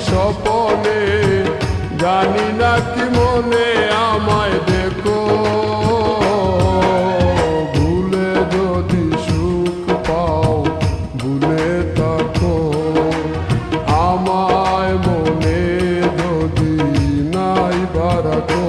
স্বপনে, জানি না কি মনে আমায় দেখো, ভুলে যদি সুখ পাও ভুলে থাকো, আমায় মনে যদি নাই বারাকো।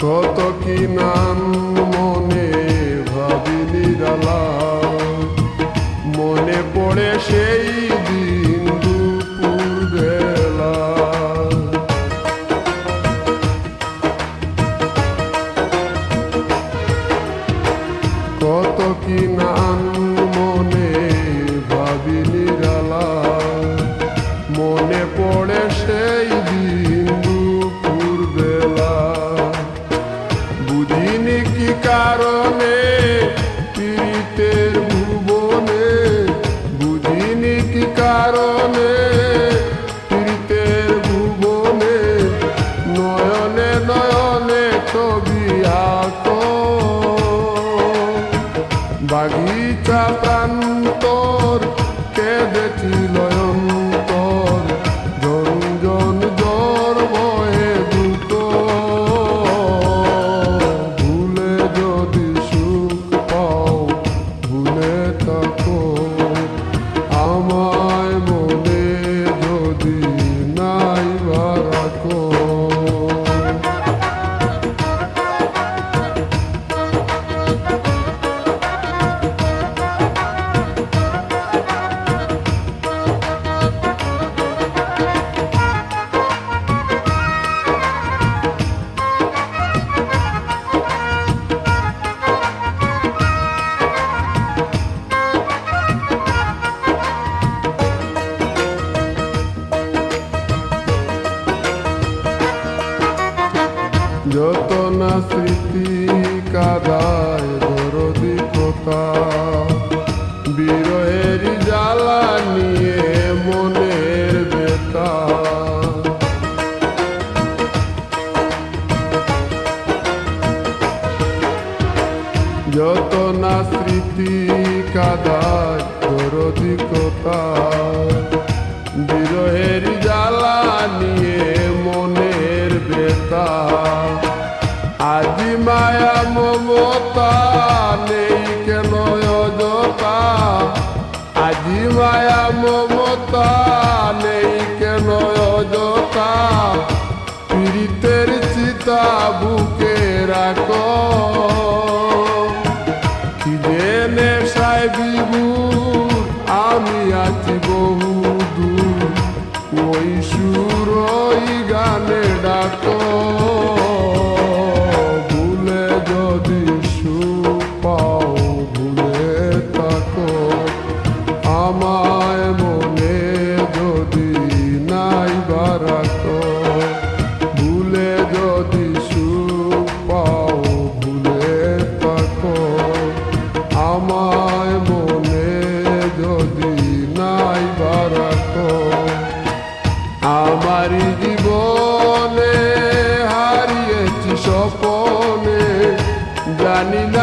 কত কি নাম মনে ভাবি নিরালা, মনে পড়ে সেই দিন দুপুর বেলা। কত কি নাম মনে ভাবি নিরালা, মনে পড়ে সেই দিন দুপুর বেলা। বুঝিনি কি কারণে পীড়িতের ভুবনে, বুঝিনি কি কারণে পীড়িতের ভুবনে, নয়নে নয়নে ছবি আঁকো, বাগিচা প্রান্তর কেঁদেছিল অন্তর, ঝনঝন জ্বর বয়ে দুটো, ভুলে যদি সুখ পাও ভুলে থাকো, আমায় মনে যদি নাই বারাকো। যত না স্মৃতি কাদায় দরদি কথা, বিরহের জ্বালা নিয়ে মনের বেতা। যত না স্মৃতি কাদায় দরদি কথা, বিরহের জ্বালা নিয়ে মনের বেতা। আজি মায়া মমতা নেই কেন অযথা, আজি মায়া মমতা নেই কেন অযথা, পীড়িতের চিতা বুকে রাখো, কি যে নেশায় বিভোর আমি আছি বহু দূর, ওই সুর ওই গানে ডাকো, ভুলে যদি সুখ পাও ভুলে থাকো, আমায় মনে যদি নাই বারাকো, ভুলে যদি সুখ পাও ভুলে থাকো, আমায় মনে যদি নাই বারাকো। আমারি জীবনে হারিয়েছি স্বপনে, জানি না